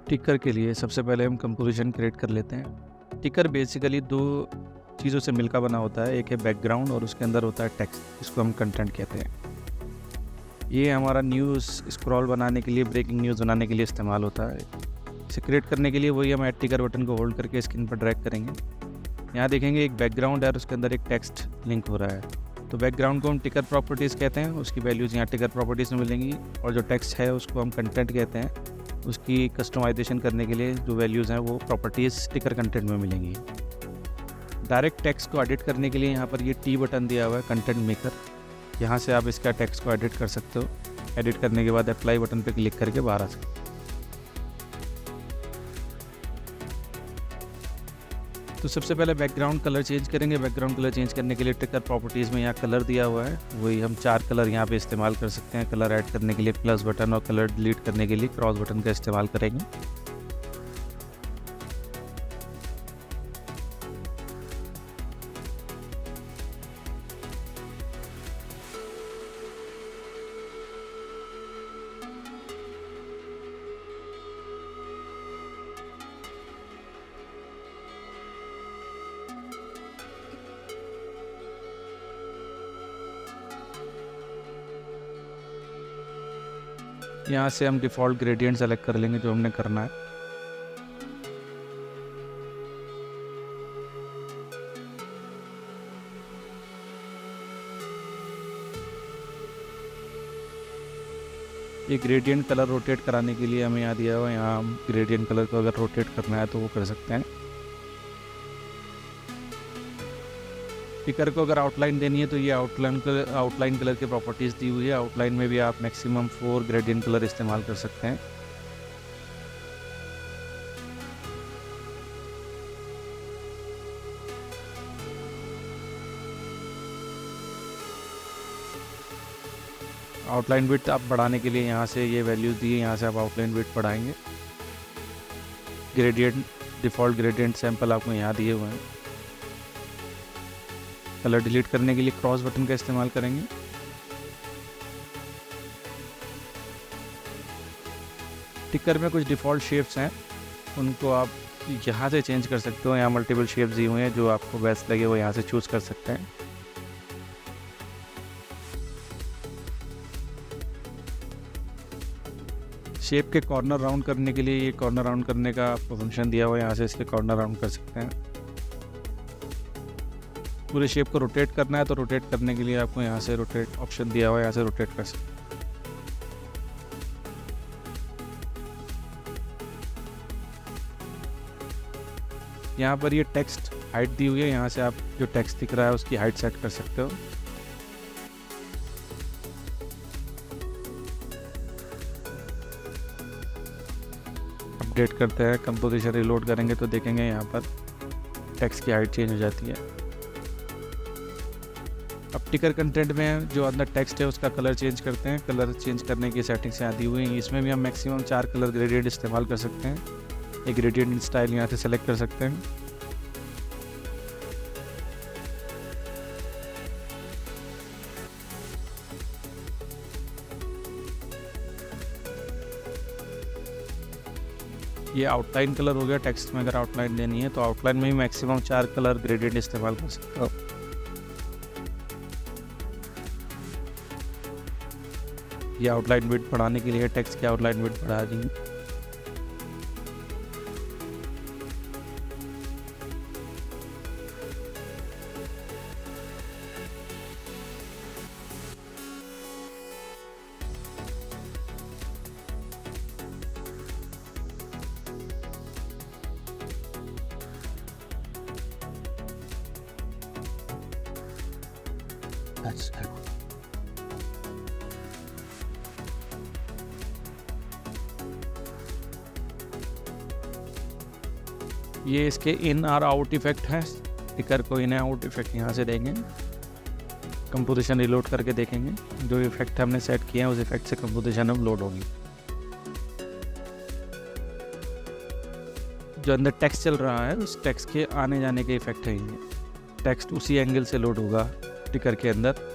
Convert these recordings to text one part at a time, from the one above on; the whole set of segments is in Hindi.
टिकर के लिए सबसे पहले हम कंपोजिशन क्रिएट कर लेते हैं। टिकर बेसिकली दो चीज़ों से मिलकर बना होता है, एक है बैकग्राउंड और उसके अंदर होता है टेक्स्ट, जिसको हम कंटेंट कहते हैं। ये हमारा न्यूज़ स्क्रॉल बनाने के लिए, ब्रेकिंग न्यूज़ बनाने के लिए इस्तेमाल होता है। इसे क्रिएट करने के लिए वही हम ऐड टिकर बटन को होल्ड करके स्क्रीन पर ड्रैग करेंगे। यहाँ देखेंगे एक बैकग्राउंड है और उसके अंदर एक टेक्स्ट लिंक हो रहा है। तो बैकग्राउंड को हम टिकर प्रॉपर्टीज़ कहते हैं, उसकी वैल्यूज़ यहाँ टिकर प्रॉपर्टीज़ में मिलेंगी। और जो टेक्स्ट है उसको हम कंटेंट कहते हैं, उसकी कस्टमाइजेशन करने के लिए जो वैल्यूज़ हैं वो प्रॉपर्टीज़ टिकर कंटेंट में मिलेंगी। डायरेक्ट टेक्स्ट को एडिट करने के लिए यहाँ पर ये टी बटन दिया हुआ है, कंटेंट मेकर। यहाँ से आप इसका टेक्स्ट को एडिट कर सकते हो। एडिट करने के बाद अप्लाई बटन पर क्लिक करके बाहर आ सकते हो। तो सबसे पहले बैकग्राउंड कलर चेंज करेंगे। बैकग्राउंड कलर चेंज करने के लिए टिकर प्रॉपर्टीज़ में यहाँ कलर दिया हुआ है, वही हम 4 कलर यहाँ पे इस्तेमाल कर सकते हैं। कलर ऐड करने के लिए प्लस बटन और कलर डिलीट करने के लिए क्रॉस बटन का इस्तेमाल करेंगे। यहाँ से हम डिफ़ॉल्ट ग्रेडियंट सेलेक्ट कर लेंगे जो हमने करना है। ये ग्रेडियंट कलर रोटेट कराने के लिए हमें यहाँ दिया हुआ है, यहाँ हम ग्रेडियंट कलर को अगर रोटेट करना है तो वो कर सकते हैं। टिकर को अगर आउटलाइन देनी है तो ये आउटलाइन कलर की प्रॉपर्टीज़ दी हुई है। आउटलाइन में भी आप मैक्सिमम 4 ग्रेडियंट कलर इस्तेमाल कर सकते हैं। आउटलाइन विड्थ आप बढ़ाने के लिए यहाँ से ये वैल्यूज़ दी है, यहाँ से आप आउटलाइन विड्थ बढ़ाएंगे। ग्रेडियंट डिफ़ॉल्ट ग्रेडियंट सैंपल आपको यहाँ दिए हुए हैं। कलर डिलीट करने के लिए क्रॉस बटन का इस्तेमाल करेंगे। टिकर में कुछ डिफ़ॉल्ट शेप्स हैं, उनको आप यहाँ से चेंज कर सकते हो। यहाँ मल्टीपल शेप्स दी हुए हैं, जो आपको बेस्ट लगे वो यहाँ से चूज़ कर सकते हैं। शेप के कॉर्नर राउंड करने के लिए ये कॉर्नर राउंड करने का आपको फंक्शन दिया हुआ है, यहाँ से इसके कॉर्नर राउंड कर सकते हैं। पूरे शेप को रोटेट करना है तो रोटेट करने के लिए आपको यहाँ से रोटेट ऑप्शन दिया हुआ है, यहाँ से रोटेट कर सकते हैं। यहाँ पर ये टेक्स्ट हाइट दी हुई है, यहाँ से आप जो टेक्स्ट दिख रहा है उसकी हाइट सेट कर सकते हो। अपडेट करते हैं, कंपोजिशन रिलोड करेंगे तो देखेंगे यहाँ पर टेक्स्ट की हाइट चेंज हो जाती है। अब टिकर कंटेंट में जो अंदर टेक्स्ट है उसका कलर चेंज करते हैं। कलर चेंज करने की सेटिंग्स यहाँ दी हुई हैं। इसमें भी हम मैक्सिमम 4 कलर ग्रेडियंट इस्तेमाल कर सकते हैं। एक ग्रेडियंट स्टाइल यहाँ से सेलेक्ट कर सकते हैं। ये आउटलाइन कलर हो गया। टेक्स्ट में अगर आउटलाइन देनी है तो आउटलाइन में भी मैक्सिमम 4 कलर ग्रेडियंट इस्तेमाल कर सकते हो। ये आउटलाइन विड्थ बढ़ाने के लिए टेक्स्ट की आउटलाइन विड्थ बढ़ा देंगे। ये इसके इन और आउट इफेक्ट है। टिकर को इन आउट इफेक्ट यहाँ से देंगे। कंपोजिशन रिलोड करके देखेंगे, जो इफेक्ट हमने सेट किए हैं उस इफेक्ट से कंपोजिशन अब लोड होगी। जो अंदर टेक्स्ट चल रहा है उस टेक्स्ट के आने जाने के इफेक्ट है ये। टेक्स्ट उसी एंगल से लोड होगा टिकर के अंदर।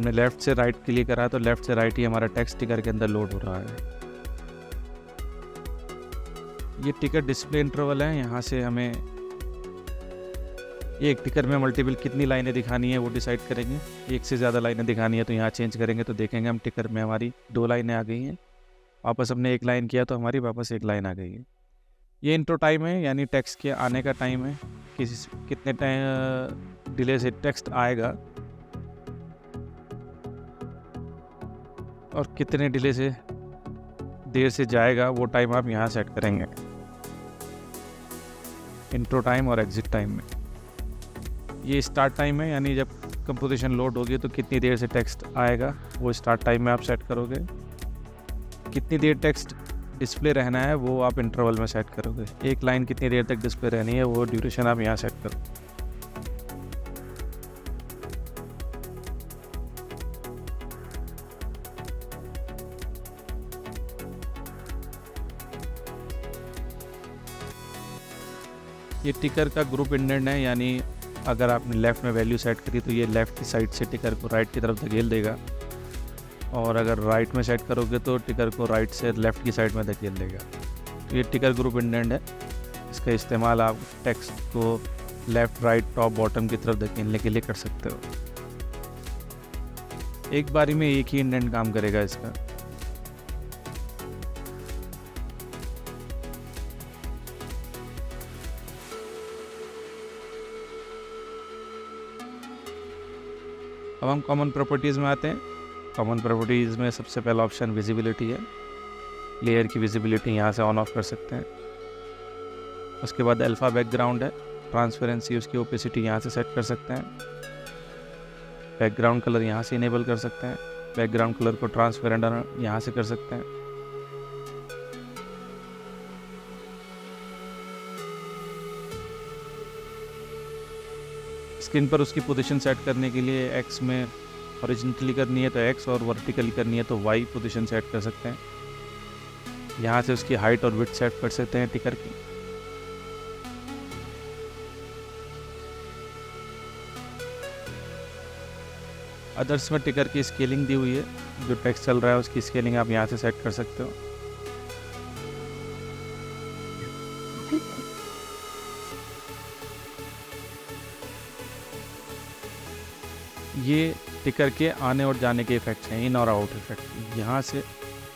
हमने लेफ़्ट से राइट क्लिक करा तो लेफ़्ट से राइट ही हमारा टेक्स्ट टिकर के अंदर लोड हो रहा है। ये टिकर डिस्प्ले इंटरवल है, यहाँ से हमें एक टिकर में मल्टीपल कितनी लाइनें दिखानी है वो डिसाइड करेंगे। एक से ज़्यादा लाइनें दिखानी है तो यहाँ चेंज करेंगे तो देखेंगे हम टिकर में हमारी 2 लाइनें आ गई हैं। वापस हमने 1 लाइन किया तो हमारी वापस 1 लाइन आ गई है। ये इंट्रो टाइम है, यानी टेक्स्ट के आने का टाइम है, कितने टाइम डिले से टेक्स्ट आएगा और कितने डिले से देर से जाएगा वो टाइम आप यहाँ सेट करेंगे इंट्रो टाइम और एग्जिट टाइम में। ये स्टार्ट टाइम है, यानी जब कंपोजिशन लोड होगी तो कितनी देर से टेक्स्ट आएगा वो स्टार्ट टाइम में आप सेट करोगे। कितनी देर टेक्स्ट डिस्प्ले रहना है वो आप इंटरवल में सेट करोगे। एक लाइन कितनी देर तक डिस्प्ले रहनी है वो ड्यूरेशन आप यहाँ सेट करो। ये टिकर का ग्रुप इंडेंट है, यानी अगर आपने लेफ़्ट में वैल्यू सेट करी तो ये लेफ़्ट की साइड से टिकर को राइट की तरफ धकेल देगा, और अगर राइट में सेट करोगे तो टिकर को राइट से लेफ़्ट की साइड में धकेल देगा। तो ये टिकर ग्रुप इंडेंट है, इसका इस्तेमाल आप टेक्स्ट को लेफ़्ट, राइट, टॉप, बॉटम की तरफ धकेलने के लिए कर सकते हो। एक बारी में एक ही इंडेंट काम करेगा इसका। अब हम कॉमन प्रॉपर्टीज़ में आते हैं। कॉमन प्रॉपर्टीज़ में सबसे पहला ऑप्शन विजिबिलिटी है। लेयर की विजिबिलिटी यहाँ से ऑन ऑफ कर सकते हैं। उसके बाद अल्फ़ा बैकग्राउंड है, ट्रांसपेरेंसी उसकी ओपेसिटी यहाँ से सेट कर सकते हैं। बैकग्राउंड कलर यहाँ से इनेबल कर सकते हैं। बैकग्राउंड कलर को ट्रांसपेरेंट यहाँ से कर सकते हैं। स्क्रीन पर उसकी पोजीशन सेट करने के लिए एक्स में हॉरिजॉन्टली करनी है तो एक्स, और वर्टिकली करनी है तो वाई पोजीशन सेट कर सकते हैं। यहाँ से उसकी हाइट और विड्थ सेट कर सकते हैं टिकर की। अदर्स में टिकर की स्केलिंग दी हुई है, जो टेक्स्ट चल रहा है उसकी स्केलिंग आप यहाँ से सेट कर सकते हो। ये टिकर के आने और जाने के इफेक्ट्स हैं, इन और आउट इफेक्ट। यहाँ से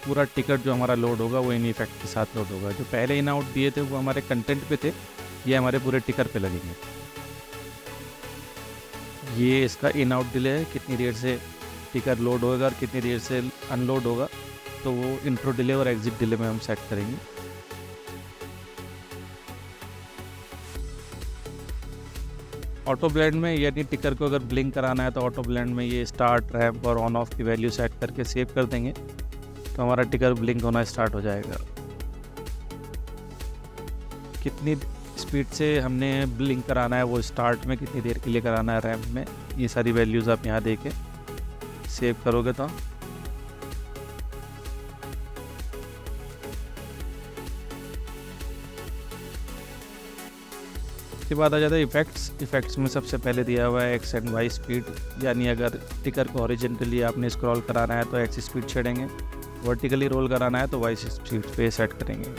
पूरा टिकर जो हमारा लोड होगा वो इन इफेक्ट के साथ लोड होगा। जो पहले इन आउट दिए थे वो हमारे कंटेंट पे थे, ये हमारे पूरे टिकर पे लगेंगे। ये इसका इन आउट डिले है, कितनी देर से टिकर लोड होगा और कितनी देर से अनलोड होगा, तो वो इंट्रो डिले और एग्जिट डिले में हम सेट करेंगे। ऑटो ब्लेंड में, यानी टिकर को अगर ब्लिंक कराना है तो ऑटो ब्लेंड में ये स्टार्ट, रैंप और ऑन ऑफ की वैल्यू सेट करके सेव कर देंगे तो हमारा टिकर ब्लिंक होना स्टार्ट हो जाएगा। कितनी स्पीड से हमने ब्लिंक कराना है वो स्टार्ट में, कितनी देर के लिए कराना है रैंप में, ये सारी वैल्यूज़ आप यहाँ देके सेव करोगे तो उसके बाद आ जाता है इफेक्ट्स। इफेक्ट्स में सबसे पहले दिया हुआ है एक्स एंड वाई स्पीड, यानी अगर टिकर को हॉरिजॉन्टली आपने स्क्रॉल कराना है तो एक्स स्पीड छेड़ेंगे, वर्टिकली रोल कराना है तो वाई स्पीड पे सेट करेंगे।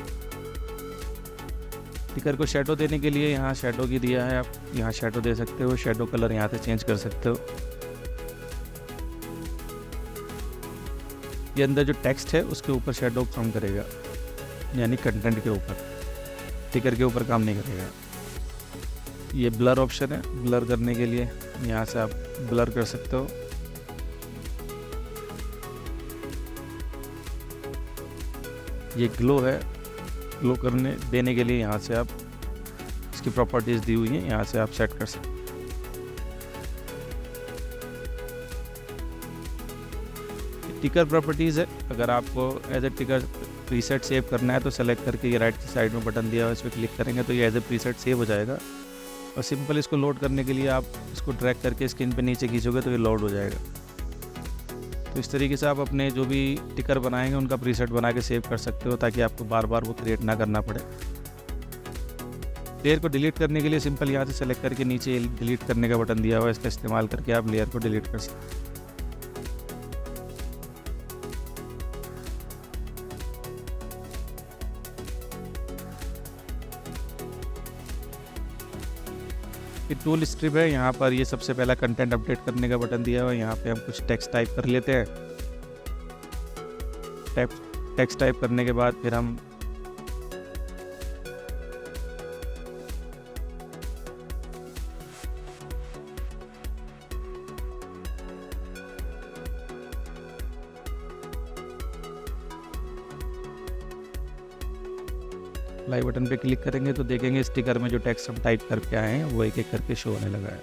टिकर को शेडो देने के लिए यहाँ शेडो की दिया है, आप यहाँ शेडो दे सकते हो। शेडो कलर यहाँ से चेंज कर सकते हो। ये अंदर जो टेक्स्ट है उसके ऊपर शेडो काम करेगा, यानी कंटेंट के ऊपर, टिकर के ऊपर काम नहीं करेगा। ये ब्लर ऑप्शन है, ब्लर करने के लिए यहाँ से आप ब्लर कर सकते हो। ये ग्लो है, ग्लो करने देने के लिए यहाँ से आप इसकी प्रॉपर्टीज़ दी हुई हैं, यहाँ से आप सेट कर सकते हो। टिकर प्रॉपर्टीज़ है, अगर आपको एज ए टिकर प्रीसेट सेव करना है तो सेलेक्ट करके ये राइट की साइड में बटन दिया हुआ है, इस पर क्लिक करेंगे तो ये एज ए प्रीसेट सेव हो जाएगा। और सिंपल इसको लोड करने के लिए आप इसको ड्रैग करके स्क्रीन पे नीचे खींचोगे तो ये लोड हो जाएगा। तो इस तरीके से आप अपने जो भी टिकर बनाएंगे उनका प्रीसेट बना के सेव कर सकते हो, ताकि आपको बार बार वो क्रिएट ना करना पड़े। लेयर को डिलीट करने के लिए सिंपल यहाँ से सेलेक्ट करके नीचे डिलीट करने का बटन दिया हुआ है, इसका इस्तेमाल करके आप लेयर को डिलीट कर सकते हो। ये टूल स्ट्रिप है, यहाँ पर ये सबसे पहला कंटेंट अपडेट करने का बटन दिया हुआ है। यहाँ पे हम कुछ टेक्स्ट टाइप कर लेते हैं। टेक्स्ट टाइप करने के बाद फिर हम अप्लाई बटन पे क्लिक करेंगे तो देखेंगे स्टिकर में जो टेक्स्ट हम टाइप करके आए हैं वो एक एक करके शो होने लगा है।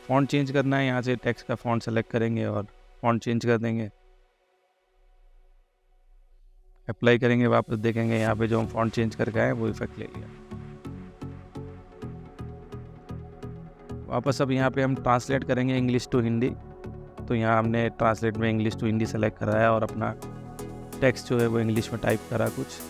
फ़ॉन्ट चेंज करना है, यहाँ से टेक्स्ट का फ़ॉन्ट सेलेक्ट करेंगे और फ़ॉन्ट चेंज कर देंगे। अप्लाई करेंगे, वापस देखेंगे यहाँ पे जो हम फ़ॉन्ट चेंज करके आए वो इफेक्ट ले लिया। वापस अब यहाँ पे हम ट्रांसलेट करेंगे इंग्लिश टू हिंदी। तो यहाँ हमने ट्रांसलेट में इंग्लिश टू हिंदी सेलेक्ट करा है और अपना टेक्स्ट जो है वो इंग्लिश में टाइप करा कुछ।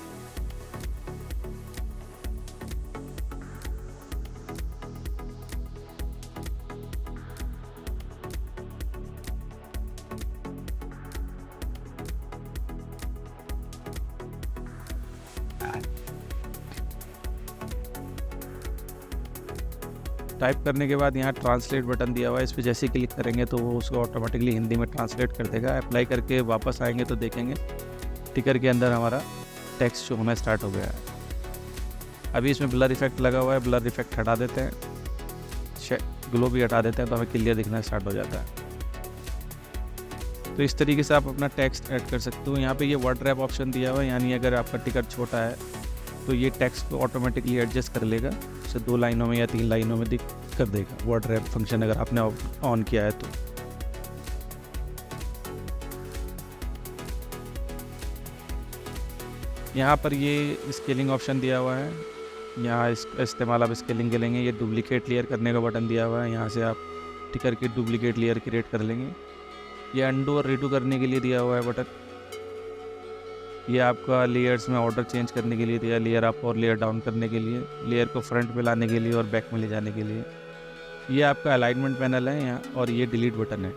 टाइप करने के बाद यहाँ ट्रांसलेट बटन दिया हुआ है, इस पर जैसे क्लिक करेंगे तो वो उसको ऑटोमेटिकली हिंदी में ट्रांसलेट कर देगा। अप्लाई करके वापस आएंगे तो देखेंगे टिकर के अंदर हमारा टेक्स्ट शो होना स्टार्ट हो गया है। अभी इसमें ब्लर इफेक्ट लगा हुआ है, ब्लर इफेक्ट हटा देते हैं, ग्लो भी हटा देते हैं तो हमें क्लियर दिखना स्टार्ट हो जाता है। तो इस तरीके से आप अपना टेक्स्ट ऐड कर सकते हो। यहाँ पे ये वर्ड रैप ऑप्शन दिया हुआ है, यानी अगर आपका टिकट छोटा है तो ये टेक्स्ट को ऑटोमेटिकली एडजस्ट कर लेगा, उसे 2 लाइनों में या 3 लाइनों में दिख कर देगा। वर्ड रैप फंक्शन अगर आपने ऑन किया है तो यहाँ पर ये स्केलिंग ऑप्शन दिया हुआ है, यहाँ इसका इस्तेमाल आप स्केलिंग के लेंगे। ये डुप्लीकेट लेयर करने का बटन दिया हुआ है, यहाँ से आप टिकर की डुप्लीकेट लेयर क्रिएट कर लेंगे। ये अंडू और रीडू करने के लिए दिया हुआ है बटन। ये आपका लेयर्स में ऑर्डर चेंज करने के लिए दिया, लेयर अप और लेयर डाउन करने के लिए, लेयर को फ्रंट में लाने के लिए और बैक में ले जाने के लिए। ये आपका अलाइनमेंट पैनल है यहाँ, और ये डिलीट बटन है।